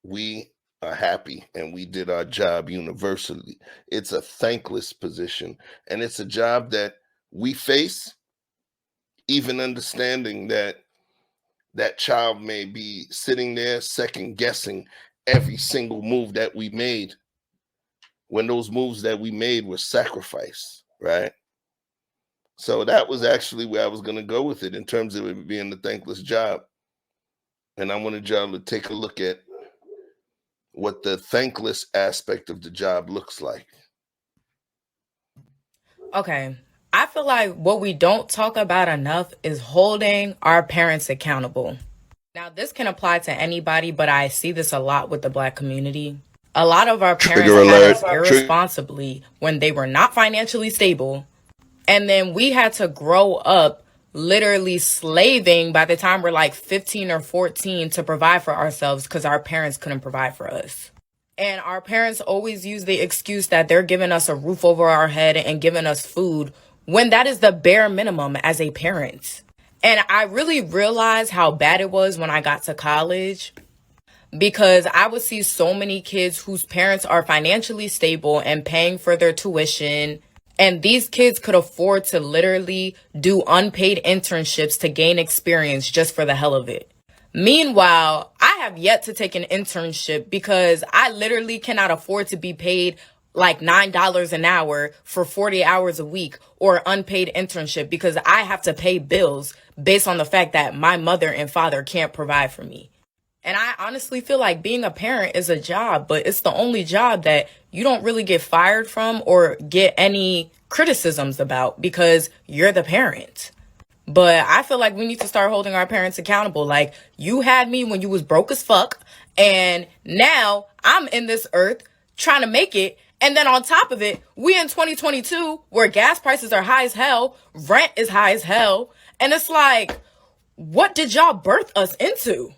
we are happy and we did our job universally. It's a thankless position, and it's a job that we face, even understanding that that child may be sitting there second guessing every single move that we made when those moves that we made were sacrifice, right? So that was actually where I was going to go with it in terms of it being a thankless job. And I wanted y'all to take a look at what the thankless aspect of the job looks like. Okay. I feel like what we don't talk about enough is holding our parents accountable. Now, this can apply to anybody, but I see this a lot with the Black community. A lot of our parents Trigger had alert. us irresponsibly when they were not financially stable. And then we had to grow up literally slaving by the time we're like 15 or 14 to provide for ourselves because our parents couldn't provide for us. And our parents always use the excuse that they're giving us a roof over our head and giving us food when that is the bare minimum as a parent. And I really realized how bad it was when I got to college because I would see so many kids whose parents are financially stable and paying for their tuition. And these kids could afford to literally do unpaid internships to gain experience just for the hell of it. Meanwhile, I have yet to take an internship because I literally cannot afford to be paid like $9 an hour for 40 hours a week or unpaid internship because I have to pay bills based on the fact that my mother and father can't provide for me. And I honestly feel like being a parent is a job, but it's the only job that you don't really get fired from or get any criticisms about because you're the parent. But I feel like we need to start holding our parents accountable. Like, you had me when you was broke as fuck, and now I'm in this earth trying to make it. And then on top of it, we in 2022 where gas prices are high as hell, rent is high as hell. And it's like, what did y'all birth us into?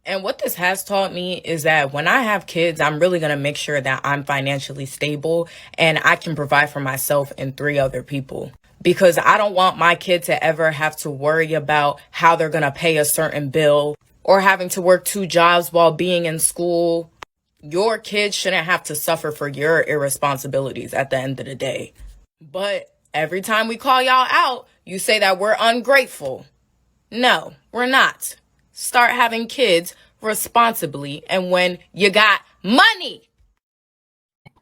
And what this has taught me is that when I have kids, I'm really going to make sure that I'm financially stable and I can provide for myself and 3 other people. Because I don't want my kid to ever have to worry about how they're going to pay a certain bill or having to work 2 jobs while being in school. Your kids shouldn't have to suffer for your irresponsibilities at the end of the day. But every time we call y'all out, you say that we're ungrateful. No, we're not. Start having kids responsibly and when you got money.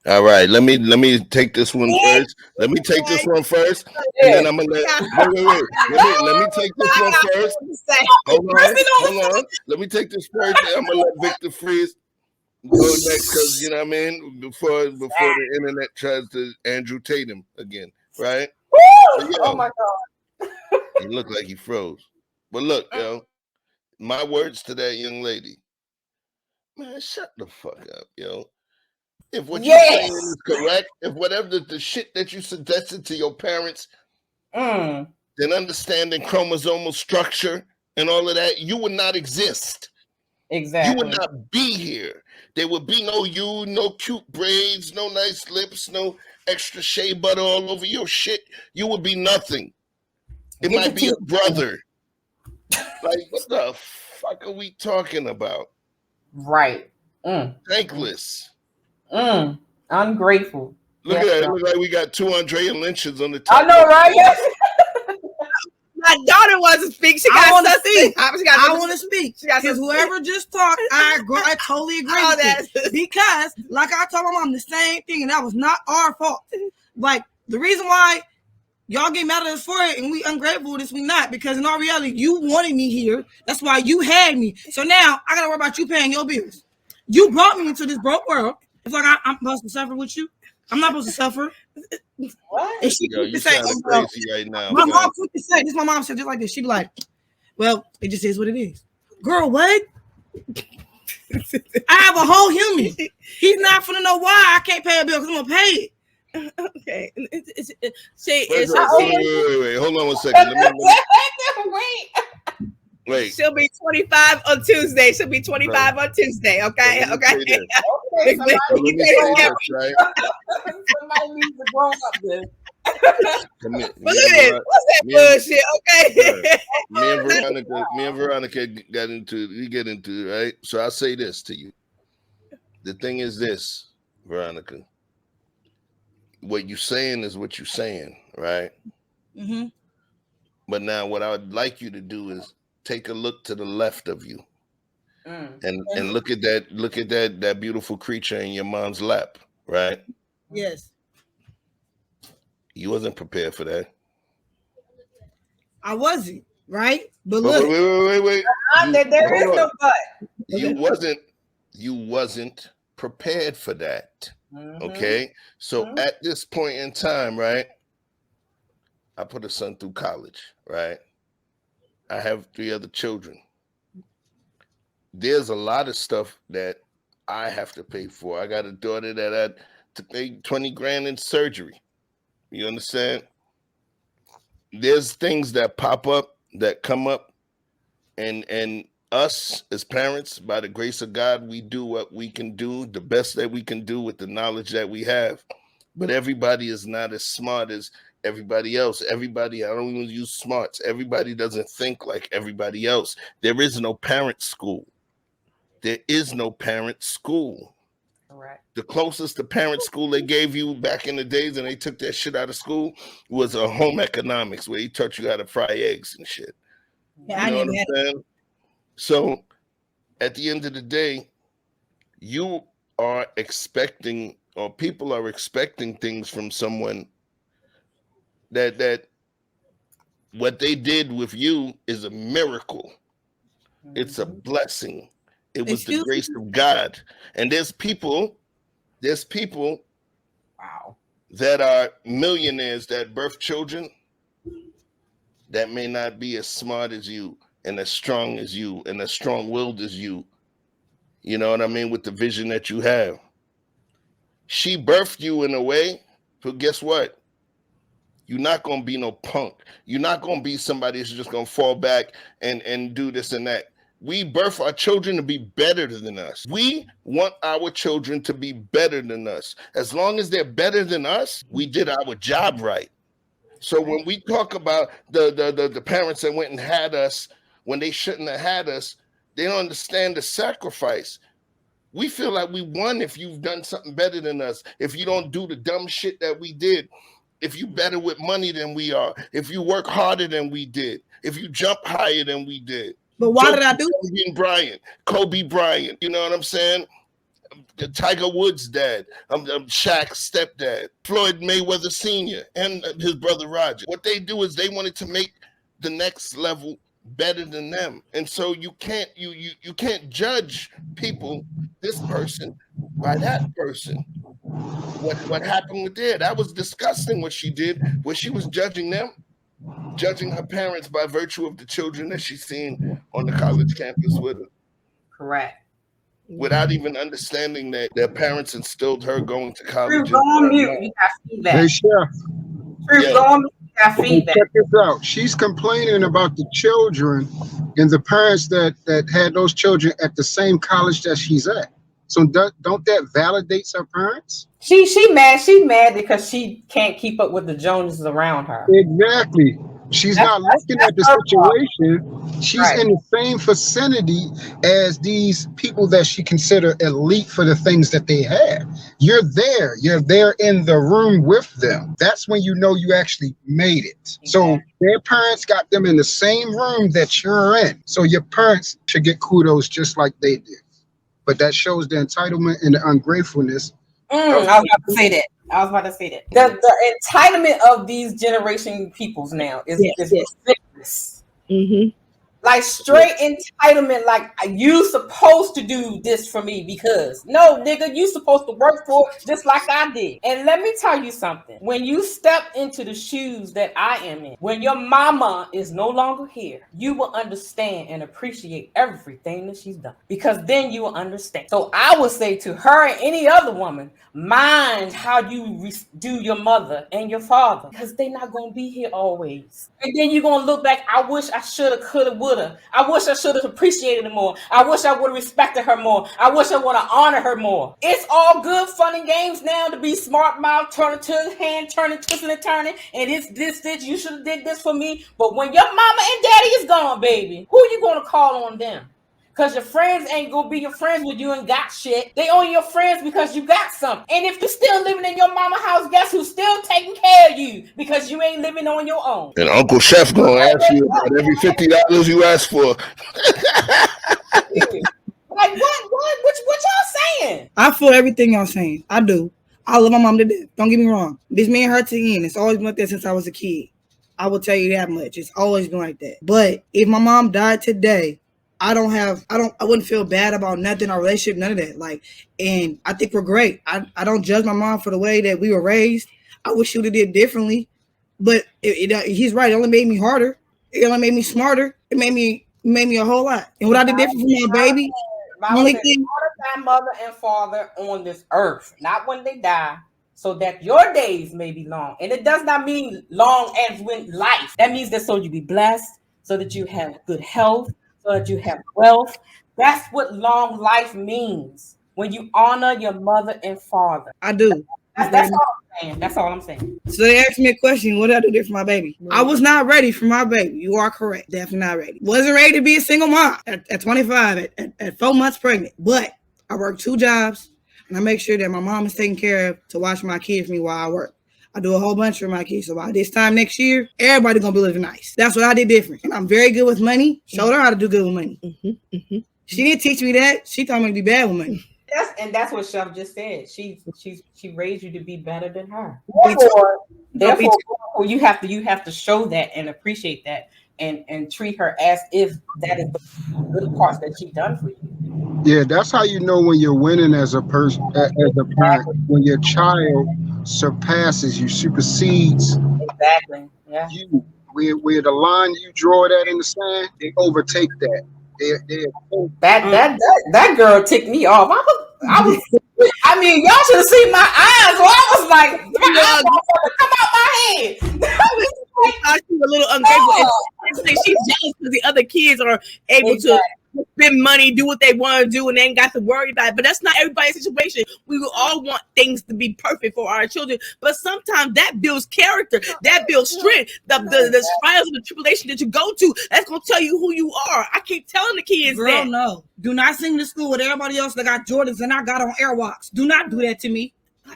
All right, let me take this one first. Let me take this one first, and then I'm gonna wait. Let me take this one first. Hold on. Let me take this first. And I'm gonna let Victor Freeze go next because you know what I mean. Before the internet tries to Andrew Tate him again, right? Oh my God! He looked like he froze. But look, my words to that young lady, man, shut the fuck up, yo. If what you're saying is correct, if whatever the shit that you suggested to your parents, then understanding chromosomal structure and all of that, you would not exist. Exactly. You would not be here. There would be no you, no cute braids, no nice lips, no extra shea butter all over your shit. You would be nothing. It might be a brother. Like, what the fuck are we talking about? Right. Thankless. Ungrateful. Look at that. It looks like we got 2 Andrea Lynches on the top. I know, right? My daughter wants to speak. She got to speak. I want to speak. Because whoever just talked, I totally agree with it. Because, like I told my mom, the same thing, and that was not our fault. Like, the reason why y'all get mad at us for it and we ungrateful with this, we not. Because in our reality, you wanted me here. That's why you had me. So now, I got to worry about you paying your bills. You brought me into this broke world. It's like I'm supposed to suffer with you. I'm not supposed to suffer. What? And she you sound crazy right now. My mom quick to say this. My mom said just like this. She'd be like, "Well, it just is what it is." Girl, what? I have a whole human. He's not finna know why I can't pay a bill because I'm gonna pay it. Okay. Wait. Hold on one second. Wait. She'll be 25 on Tuesday. She'll be 25 on Tuesday. Okay. So let me say this, right? Somebody needs to grow up then. Look at this. What's that bullshit? Okay. Me and Veronica get into it, right? So I say this to you. the thing is this, Veronica. What you saying is what you saying, right? Mm-hmm. But now what I would like you to do is take a look to the left of you and look at that beautiful creature in your mom's lap, right? Yes. You wasn't prepared for that. I wasn't, right? But But look. wait. There is no but. You wasn't prepared for that. Okay? So at this point in time, right? I put a son through college, right? I have 3 other children. There's a lot of stuff that I have to pay for. I got a daughter that had to pay 20 grand in surgery. You understand? There's things that pop up, that come up, and us as parents, by the grace of God, we do what we can do, the best that we can do with the knowledge that we have. But everybody is not as smart as everybody else. Everybody, I don't even use smarts. Everybody doesn't think like everybody else. There is no parent school. There is no parent school. Correct. The closest to parent school they gave you back in the days, and they took that shit out of school, was a home economics where he taught you how to fry eggs and shit. Yeah, You know what I'm saying? So at the end of the day, you are expecting, or people are expecting things from someone that what they did with you is a miracle. It's a blessing. It was the grace of God. And there's people Wow. that are millionaires that birth children that may not be as smart as you and as strong as you and as strong-willed as you. You know what I mean? With the vision that you have. She birthed you in a way, but guess what? You're not going to be no punk. You're not going to be somebody who's just going to fall back and do this and that. We birth our children to be better than us. We want our children to be better than us. As long as they're better than us, we did our job right. So when we talk about the parents that went and had us when they shouldn't have had us, they don't understand the sacrifice. We feel like we won if you've done something better than us, if you don't do the dumb shit that we did, if you better with money than we are, if you work harder than we did, if you jump higher than we did. But why did I do Kobe Bryant, you know what I'm saying? Tiger Woods' dad, Shaq's stepdad, Floyd Mayweather Sr., and his brother Roger. What they do is they wanted to make the next level better than them. And so you can't judge people, this person, by that person. What happened with there? That was disgusting what she did, where she was judging them, judging her parents by virtue of the children that she's seen on the college campus with her. Correct. Without even understanding that their parents instilled her going to college. Go on mute. You got feedback. Hey, Chef. Go on mute. You got feedback. Check this out. She's complaining about the children and the parents that had those children at the same college that she's at. So don't that validate her parents? She mad. She mad because she can't keep up with the Joneses around her. Exactly. She's not looking at the situation. She's in the same vicinity as these people that she consider elite for the things that they have. You're there. You're there in the room with them. That's when you know you actually made it. So their parents got them in the same room that you're in. So your parents should get kudos just like they did. But that shows the entitlement and the ungratefulness. I was about to say that. The entitlement of these generation peoples now is ridiculous. Mm-hmm. Like straight entitlement, like you supposed to do this for me because no, nigga, you supposed to work for it just like I did. And let me tell you something. When you step into the shoes that I am in, when your mama is no longer here, you will understand and appreciate everything that she's done because then you will understand. So I would say to her and any other woman, mind how you do your mother and your father because they're not going to be here always. And then you're going to look back, I wish I should have, could have, would have. I wish I should have appreciated her more. I wish I would have respected her more. I wish I would have honored her more. It's all good fun and games now to be smart mouth, turning to his hand, turning, twisting and turning, and it's this, you should have did this for me. But when your mama and daddy is gone, baby, who you going to call on them? Because your friends ain't gonna be your friends when you ain't got shit. They only your friends because you got something. And if you're still living in your mama house, guess who's still taking care of you? Because you ain't living on your own. And Uncle Chef gonna ask you about every $50 you ask for. Like what y'all saying? I feel everything y'all saying. I do. I love my mom to death. Don't get me wrong. This me and her to the end. It's always been like that since I was a kid. I will tell you that much. It's always been like that. But if my mom died today, I wouldn't feel bad about nothing, our relationship, none of that. Like, and I think we're great. I don't judge my mom for the way that we were raised. I wish she would have did differently. But he's right. It only made me harder. It only made me smarter. It made me a whole lot. And what I did different from my baby, only thing, thy mother and father on this earth, not when they die, so that your days may be long. And it does not mean long as when life. That means that so you be blessed, so that you have good health, so that you have wealth. That's what long life means. When you honor your mother and father. I do. That's all I'm saying. That's all I'm saying. So they asked me a question, what did I do different for my baby? I was not ready for my baby. You are correct. Definitely not ready. Wasn't ready to be a single mom at 25, at 4 months pregnant. But I work 2 jobs, and I make sure that my mom is taken care of to watch my kids for me while I work. I do a whole bunch for my kids. So by this time next year, everybody's going to be living nice. That's what I did different. And I'm very good with money. Showed her how to do good with money. She didn't teach me that. She taught me to be bad with money. That's what Chef just said. She raised you to be better than her. Therefore, you have to show that and appreciate that and treat her as if that is the good parts that she done for you. Yeah, that's how you know when you're winning as a person, as a parent. When your child surpasses you, supersedes. Exactly. Yeah. You, where the line you draw that in the sand, they overtake that. That girl ticked me off. I mean, y'all should have seen my eyes. Well, I was like, my eyes come out my head. I was a little ungrateful. And she's jealous because the other kids are able to spend money, do what they want to do, and they ain't got to worry about it. But that's not everybody's situation. We will all want things to be perfect for our children, but sometimes that builds character, that builds strength. The trials and the tribulation that you go to, that's gonna tell you who you are. I keep telling the kids Girl, that. No, do not sing to school with everybody else that got Jordans and I got on Airwalks. Do not do that to me.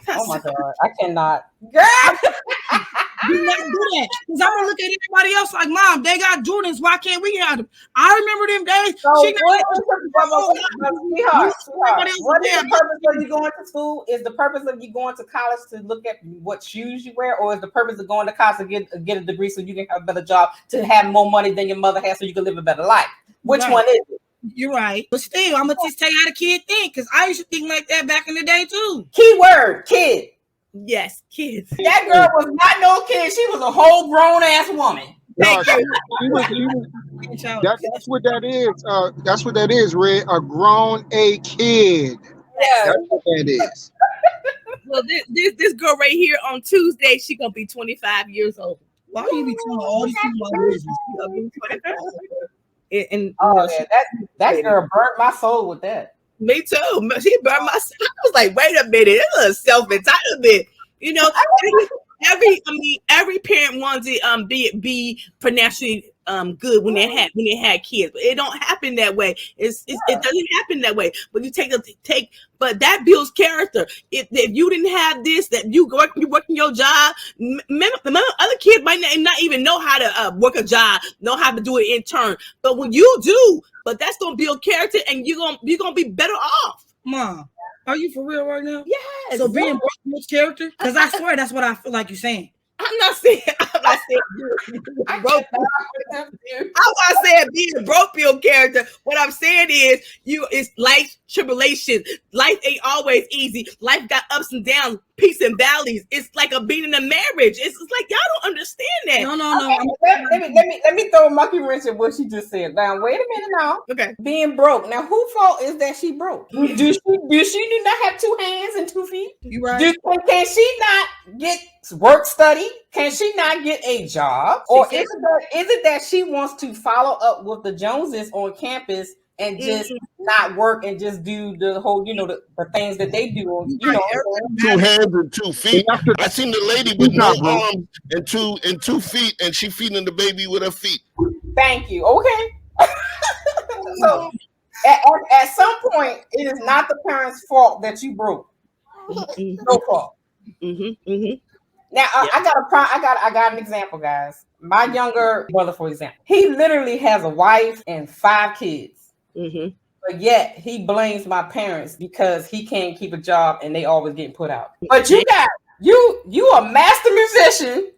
Oh my God, I cannot. Girl. Do not do that. Because I'm gonna look at everybody else like, Mom, they got Jordans. Why can't we have them? I remember them days. So what is the purpose of you going to school? Is the purpose of you going to college to look at what shoes you wear, or is the purpose of going to college to get a degree so you can have a better job, to have more money than your mother has so you can live a better life? Which one is it? You're right. But still, I'm gonna just tell you how the kid think, because I used to think like that back in the day too. Keyword, kid. Yes, kids. That girl was not no kid. She was a whole grown ass woman. That's what that is. That's what that is, Red. A grown kid. Yeah. That's what that is. Well, this girl right here on Tuesday, she gonna be 25 years old. Why do you be telling all these people my business? And that girl burnt my soul with that. Me too. She burned my soul. I was like, wait a minute, it's a self-entitlement. You know, every parent wants to be financially good when they had kids, but it don't happen that way. It doesn't happen that way. But you but that builds character. If you didn't have this, that you working your job, other kids might not even know how to work a job, know how to do it in turn. But when you do, but that's gonna build character, and you're gonna be better off. Mom, are you for real right now? Yes. So being broke builds character? Because I swear that's what I feel like you're saying. I'm not saying broke. I said being broke build character. What I'm saying is it's life tribulations. Life ain't always easy. Life got ups and downs, peaks and valleys. It's like being in a marriage. It's like y'all don't understand that. No. Okay, let me throw a monkey wrench at what she just said. Now wait a minute now. Okay. Being broke. Now whose fault is that she broke? Do she do not have 2 hands and 2 feet? You right. Can she not get work study? Can she not get a job? Or is it that she wants to follow up with the Joneses on campus and just not work and just do the whole, the things that they do? 2 hands and 2 feet. I seen the lady with no arms and 2 feet, and she feeding the baby with her feet. Thank you. Okay. At some point, it is not the parents' fault that you broke. No fault. Now I got an example, guys. My younger brother, for example, he literally has a wife and 5 kids. But yet he blames my parents because he can't keep a job and they always getting put out. But you a master musician.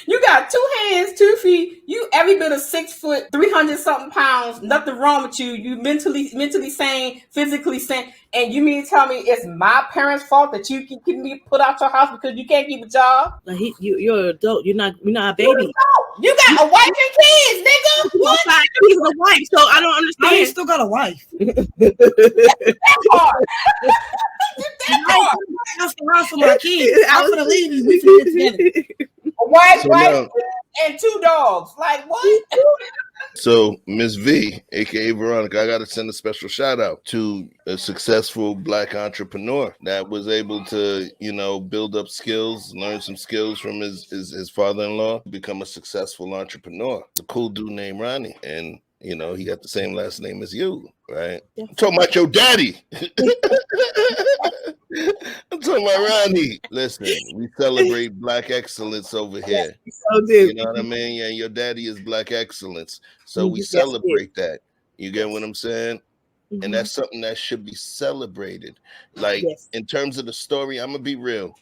You got 2 hands, 2 feet. You every bit of 6 foot, 300 something pounds. Nothing wrong with you. You mentally sane, physically sane. And you mean to tell me it's my parents' fault that you can be put out your house because you can't keep a job? Like you're an adult. You're not a baby. You got a wife and kids, nigga. What? He's a wife, so I don't understand. I still got a wife. That part. That's the house for my kids. I'm gonna leave and we can get together. A wife, and 2 dogs. Like what? So Miss V, aka Veronica, I gotta send a special shout out to a successful Black entrepreneur that was able to, build up skills, learn some skills from his father-in-law, become a successful entrepreneur. The cool dude named Ronnie, and he got the same last name as you, right? I'm talking about your daddy. I'm talking about Ronnie. Listen, we celebrate Black excellence over here. So do. You know what I mean? Yeah, your daddy is Black excellence. So we celebrate that. You get what I'm saying? And that's something that should be celebrated. Like, in terms of the story, I'm going to be real.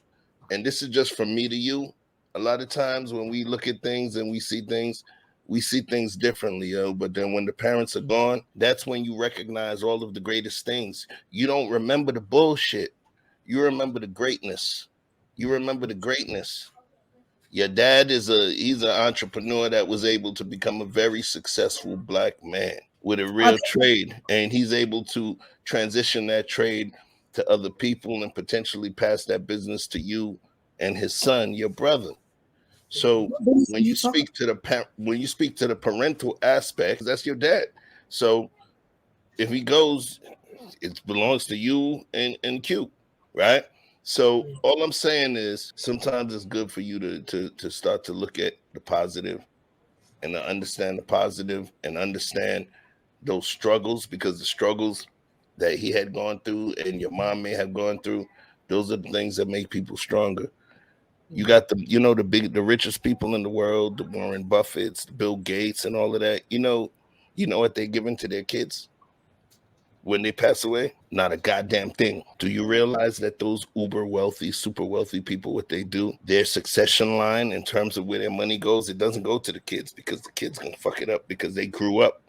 And this is just from me to you. A lot of times when we look at things and we see things differently, yo. But then when the parents are gone, that's when you recognize all of the greatest things. You don't remember the bullshit. You remember the greatness. You remember the greatness. Your dad he's an entrepreneur that was able to become a very successful Black man with a real trade. And he's able to transition that trade to other people and potentially pass that business to you and his son, your brother. So when you speak to the parental aspect, that's your dad. So if he goes, it belongs to you and Q, right? So all I'm saying is sometimes it's good for you to start to look at the positive and to understand the positive and understand those struggles, because the struggles that he had gone through and your mom may have gone through, those are the things that make people stronger. You got the richest people in the world, the Warren Buffetts, the Bill Gates, and all of that. You know what they're giving to their kids when they pass away? Not a goddamn thing. Do you realize that those uber wealthy, super wealthy people, what they do, their succession line in terms of where their money goes, it doesn't go to the kids because the kids gonna fuck it up because they grew up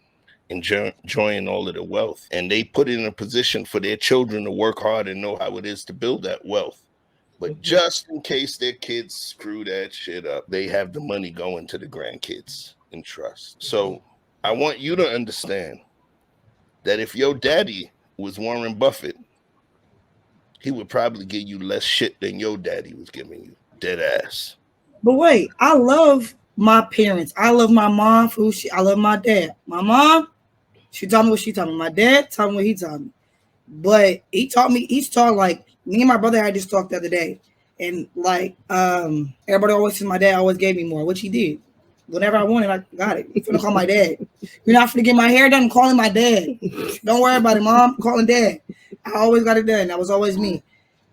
enjoying all of the wealth, and they put it in a position for their children to work hard and know how it is to build that wealth. But just in case their kids screw that shit up, they have the money going to the grandkids in trust. So I want you to understand that if your daddy was Warren Buffett, he would probably give you less shit than your daddy was giving you. Dead ass. But wait, I love my parents. I love my mom for who I love my dad. My mom, she taught me what she taught me. My dad taught me what he taught me. But he taught me, like, me and my brother had this talk the other day. And like, everybody always says my dad always gave me more, which he did. Whenever I wanted, I got it. I'm gonna call my dad. You're not gonna get my hair done, I'm calling my dad. Don't worry about it, Mom. I'm calling Dad. I always got it done. That was always me.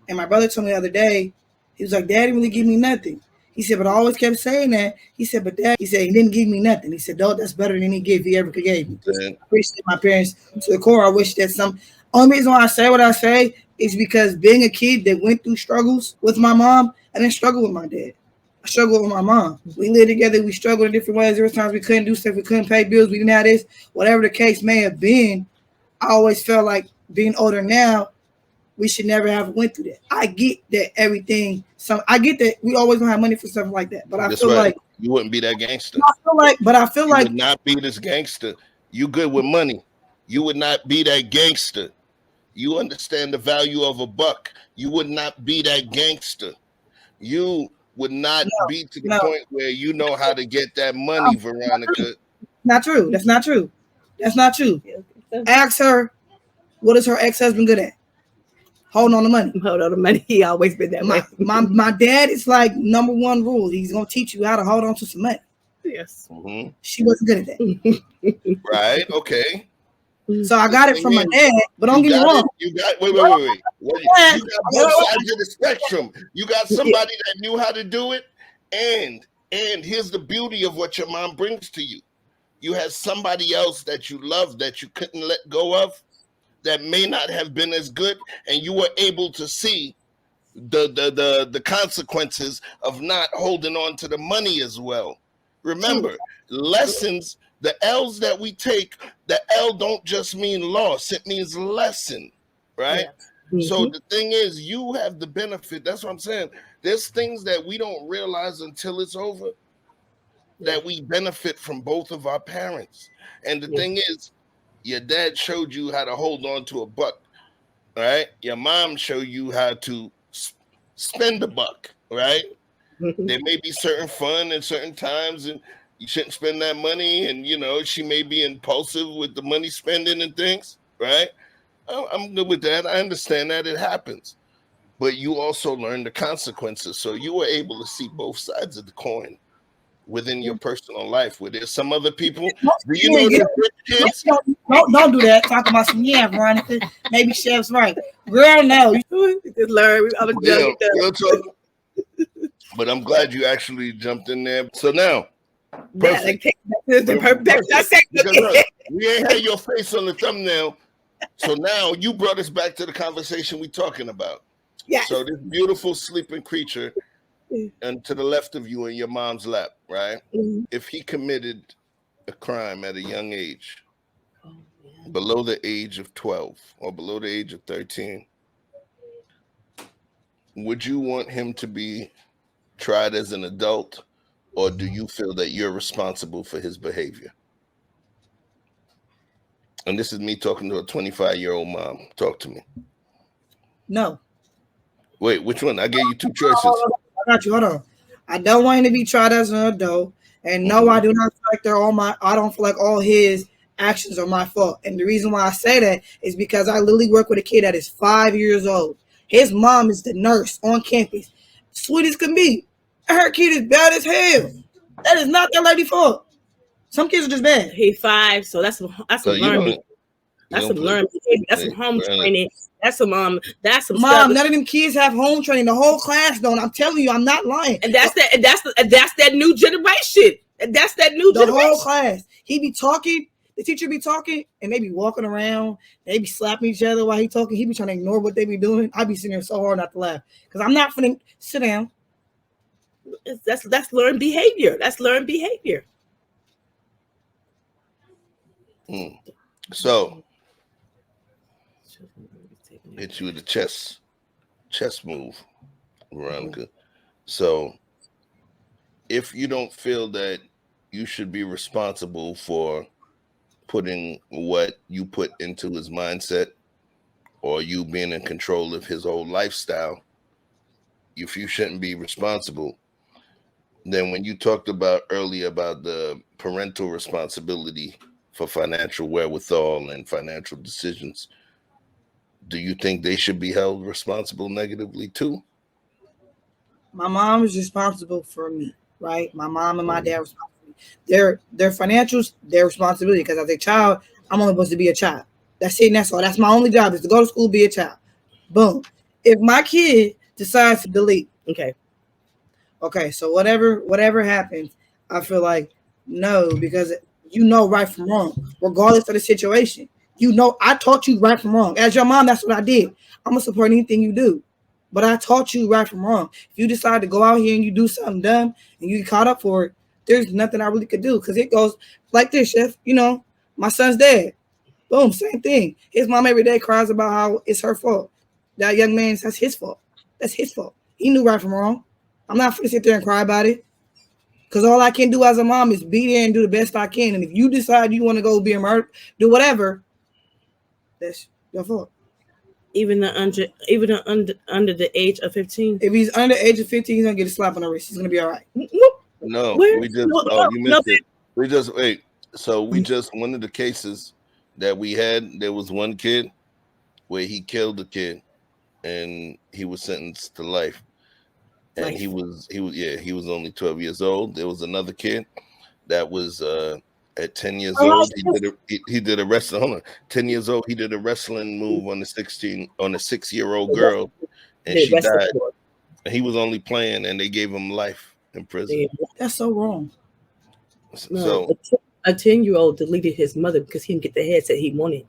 And my brother told me the other day, he was like, Dad didn't really give me nothing. He said, but I always kept saying that. He said, but Dad, he said, he didn't give me nothing. He said, no, that's better than he ever could give me. I appreciate my parents to the core. I wish that only reason why I say what I say is because being a kid that went through struggles with my mom, I didn't struggle with my dad. I struggled with my mom. We lived together. We struggled in different ways. There were times we couldn't do stuff. We couldn't pay bills. We didn't have this. Whatever the case may have been, I always felt like being older now, we should never have went through that. I get that I get that we always don't have money for stuff like that. But I feel like you wouldn't be that gangster. I feel like you would not be this gangster. You good with money. You would not be that gangster. You understand the value of a buck. You would not be that gangster. You would not be to the point where you know how to get that money, Veronica. Not true. That's not true. That's not true. Ask her, what is her ex-husband good at? Holding on the money. Hold on the money. He always been that way. My dad is like number one rule. He's gonna teach you how to hold on to some money. Yes. She wasn't good at that. Right. Okay. So I got it from my dad, but don't get me wrong. You got wait. You got both sides of the spectrum. You got somebody that knew how to do it, and here's the beauty of what your mom brings to you. You had somebody else that you loved that you couldn't let go of, that may not have been as good, and you were able to see the consequences of not holding on to the money as well. Remember, lessons, the L's that we take, the L don't just mean loss, it means lesson, right? Yeah. So the thing is, you have the benefit. That's what I'm saying. There's things that we don't realize until it's over, that we benefit from both of our parents. And the thing is, your dad showed you how to hold on to a buck, right? Your mom showed you how to spend a buck, right? There may be certain fun at certain times, and you shouldn't spend that money. And she may be impulsive with the money spending and things, right? I'm good with that. I understand that it happens, but you also learn the consequences. So you were able to see both sides of the coin within your personal life. Where there's some other people, do you know the rich kids? Don't do that. Talk about some Veronica. Maybe Chef's right. Girl, no. You just learn. But I'm glad you actually jumped in there. So now, we ain't had your face on the thumbnail. So now you brought us back to the conversation we're talking about. Yeah. So this beautiful sleeping creature, and to the left of you in your mom's lap, right? If he committed a crime at a young age, below the age of 12 or below the age of 13, would you want him to be tried as an adult, or do you feel that you're responsible for his behavior? And this is me talking to a 25-year-old mom. Talk to me. No. Wait, which one? I gave you two choices. I got you. Hold on. I don't want him to be tried as an adult, and no, I do not feel like I don't feel like all his actions are my fault. And the reason why I say that is because I literally work with a kid that is 5 years old. His mom is the nurse on campus, sweet as can be. Her kid is bad as hell. That is not that lady's fault. Some kids are just bad. He's 5, so that's some learning. That's some learning behavior. That's some home training. That's some mom. None of them kids have home training. The whole class don't. I'm telling you, I'm not lying. And that's that new generation. That's that new generation. The whole class. He be talking. The teacher be talking, and they be walking around. They be slapping each other while he talking. He be trying to ignore what they be doing. I be sitting there so hard not to laugh because I'm not finna sit down. That's learned behavior. That's learned behavior. So, hit you with a chess move, Veronica. So, if you don't feel that you should be responsible for putting what you put into his mindset, or you being in control of his whole lifestyle, if you shouldn't be responsible, then when you talked about earlier about the parental responsibility for financial wherewithal and financial decisions, do you think they should be held responsible negatively too? My mom is responsible for me, right? My mom and my dad are responsible. Their financials, their responsibility, because as a child, I'm only supposed to be a child. That's it, and that's all. That's my only job, is to go to school, be a child. Boom. If my kid decides to delete, okay, so whatever happens, I feel like no, because right from wrong, regardless of the situation. I taught you right from wrong. As your mom, that's what I did. I'm gonna support anything you do, but I taught you right from wrong. If you decide to go out here and you do something dumb and you get caught up for it, there's nothing I really could do, because it goes like this, Chef. My son's dead. Boom, same thing. His mom every day cries about how it's her fault. That young man, that's his fault. That's his fault. He knew right from wrong. I'm not going to sit there and cry about it, because all I can do as a mom is be there and do the best I can. And if you decide you want to go be a murder, do whatever, that's your fault. Even under the age of 15. If he's under the age of 15, he's gonna get a slap on the wrist. He's gonna be all right. No, you missed it. We just one of the cases that we had, there was one kid where he killed a kid and he was sentenced to life. And he was only 12 years old. There was another kid that was At 10 years old, he did a wrestling. Hold on, 10 years old, he did a wrestling move on the 6-year-old girl, and she died. And he was only playing, and they gave him life in prison. That's so wrong. So a 10-year-old deleted his mother because he didn't get the headset he wanted.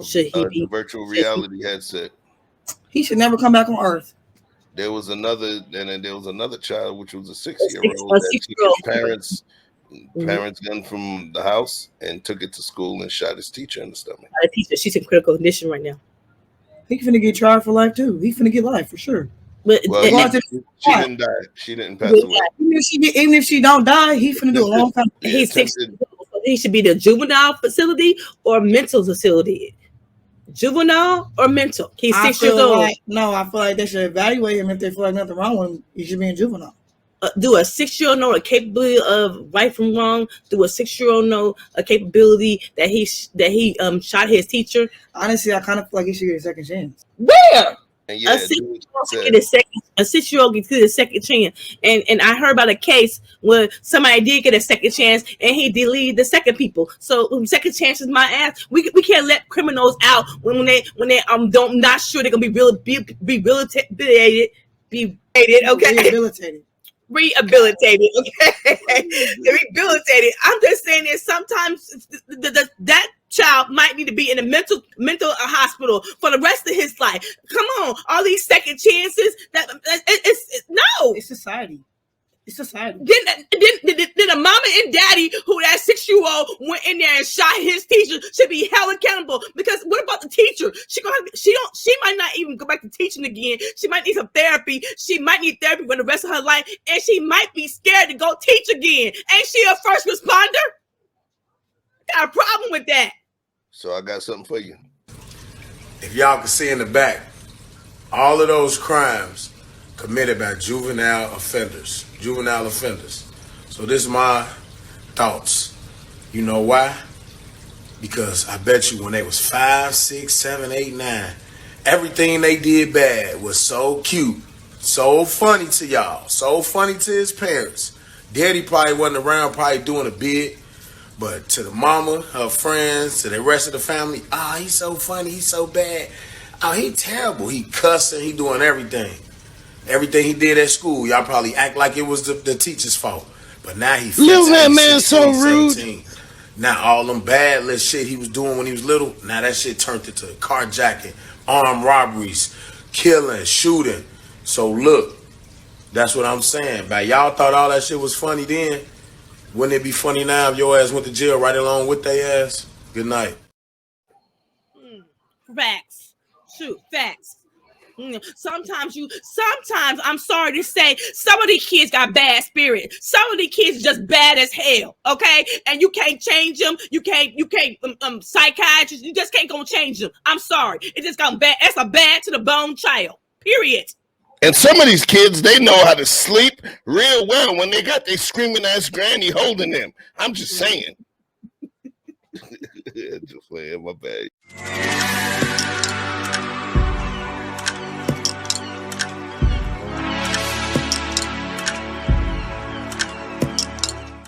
Should he be the virtual reality headset? He should never come back on Earth. There was another, and then there was another child, which was a 6-year-old that took his parents' gun from the house and took it to school and shot his teacher in the stomach. The teacher, she's in critical condition right now. He finna get tried for life too. He finna get life for sure. But she didn't die. She didn't pass away. Even if she don't die, he finna do a long time. He's 16. He should be the juvenile facility or mental facility. Juvenile or mental? He's 6 years old. I feel like they should evaluate him. If they feel like nothing wrong with him, he should be in juvenile. Do a 6-year-old know a capability of right from wrong? Do a 6-year-old know a capability that he shot his teacher? Honestly, I kind of feel like he should get a second chance. Where? And yeah, a 6-year-old gets a second chance. And I heard about a case where somebody did get a second chance and he deleted the second people. So second chances, my ass. We can't let criminals out when they not sure they're gonna be rehabilitated. Okay. Rehabilitated, okay. Rehabilitated. I'm just saying that sometimes that child might need to be in a mental hospital for the rest of his life. Come on, all these second chances. It's society. It's society. Then a mama and daddy who that 6-year-old went in there and shot his teacher should be held accountable. Because what about the teacher? She might not even go back to teaching again. She might need some therapy. She might need therapy for the rest of her life, and she might be scared to go teach again. Ain't she a first responder? Got a problem with that. So I got something for you. If y'all can see in the back, all of those crimes committed by juvenile offenders. So this is my thoughts. You know why? Because I bet you when they was 5, 6, 7, 8, 9, everything they did bad was so cute, so funny to y'all, so funny to his parents. Daddy probably wasn't around, probably doing a bid, but to the mama, her friends, to the rest of the family, he's so funny, he's so bad. He terrible, he cussing, he doing everything. Everything he did at school, y'all probably act like it was the teacher's fault. But now he 15, that man 16, so rude. 17. Now all them bad little shit he was doing when he was little, now that shit turned into carjacking, armed robberies, killing, shooting. So look, that's what I'm saying. But y'all thought all that shit was funny then. Wouldn't it be funny now if your ass went to jail right along with their ass? Good night. Facts. Shoot, facts. Sometimes I'm sorry to say, some of these kids got bad spirit. Some of these kids just bad as hell, okay? And you can't change them. You can't psychiatrists, you just can't go change them. I'm sorry. It just got bad. That's a bad to the bone child, period. And some of these kids, they know how to sleep real well when they got their screaming ass granny holding them. I'm just saying. Just playing, my bad.